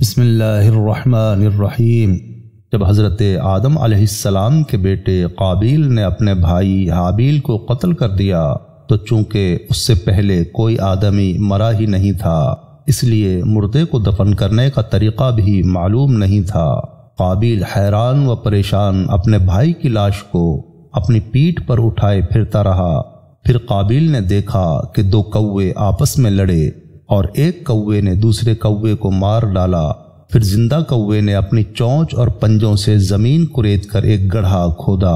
بسم اللہ الرحمن الرحیم۔ جب حضرت آدم علیہ السلام کے بیٹے قابیل نے اپنے بھائی حابیل کو قتل کر دیا تو چونکہ اس سے پہلے کوئی آدمی مرا ہی نہیں تھا، اس لیے مردے کو دفن کرنے کا طریقہ بھی معلوم نہیں تھا۔ قابیل حیران و پریشان اپنے بھائی کی لاش کو اپنی پیٹھ پر اٹھائے پھرتا رہا۔ پھر قابیل نے دیکھا کہ دو کوے آپس میں لڑے اور ایک کوے نے دوسرے کوے کو مار ڈالا۔ پھر زندہ کوے نے اپنی چونچ اور پنجوں سے زمین کرید کر ایک گڑھا کھودا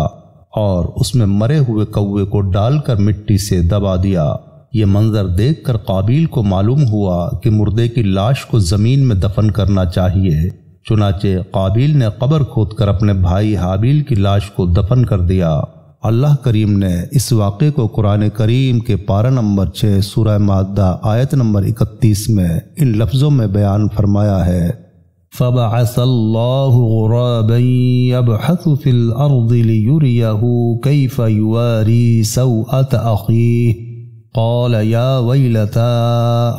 اور اس میں مرے ہوئے کوے کو ڈال کر مٹی سے دبا دیا۔ یہ منظر دیکھ کر قابیل کو معلوم ہوا کہ مردے کی لاش کو زمین میں دفن کرنا چاہیے۔ چنانچہ قابیل نے قبر کھود کر اپنے بھائی حابیل کی لاش کو دفن کر دیا۔ اللہ کریم نے اس واقعے کو قرآن کریم کے پارہ نمبر 6 سورہ مائدہ آیت نمبر 31 میں ان لفظوں میں بیان فرمایا ہے: فَبَعَثَ اللَّهُ غُرَابًا يَبْحَثُ فِي الْأَرْضِ لِيُرِيَهُ كَيْفَ يُوَارِي سَوْءَةَ أَخِيهِ قَالَ يَا وَيْلَتَا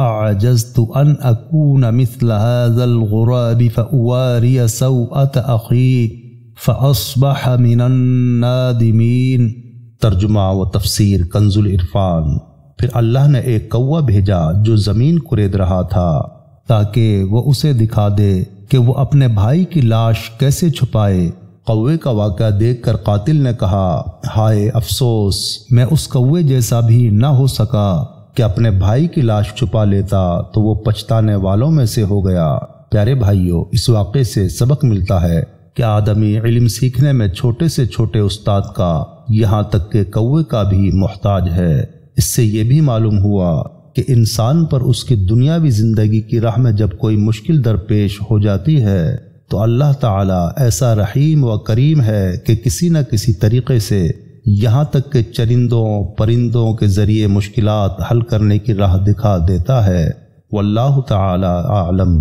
أَعْجَزْتُ أَنْ أَكُونَ مِثْلَ هَذَا الْغُرَابِ فَأُوَارِيَ سَوْءَةَ أَخِي فَأَصْبَحَ مِنَ النَّادِمِينَ۔ ترجمہ و تفسیر کنز العرفان۔ پھر اللہ نے ایک کوا بھیجا جو زمین کورید رہا تھا تاکہ وہ اسے دکھا دے کہ وہ اپنے بھائی کی لاش کیسے چھپائے۔ کوے کا واقعہ دیکھ کر قاتل نے کہا: ہائے افسوس، میں اس کوے جیسا بھی نہ ہو سکا کہ اپنے بھائی کی لاش چھپا لیتا تو وہ پچھتانے والوں میں سے ہو گیا۔ پیارے بھائیوں، اس واقعے سے سبق ملتا ہے کہ آدمی علم سیکھنے میں چھوٹے سے چھوٹے استاد کا، یہاں تک کہ کوے کا بھی محتاج ہے۔ اس سے یہ بھی معلوم ہوا کہ انسان پر اس کی دنیاوی زندگی کی راہ میں جب کوئی مشکل درپیش ہو جاتی ہے تو اللہ تعالیٰ ایسا رحیم و کریم ہے کہ کسی نہ کسی طریقے سے، یہاں تک کہ چرندوں پرندوں کے ذریعے مشکلات حل کرنے کی راہ دکھا دیتا ہے۔ واللہ تعالیٰ اعلم۔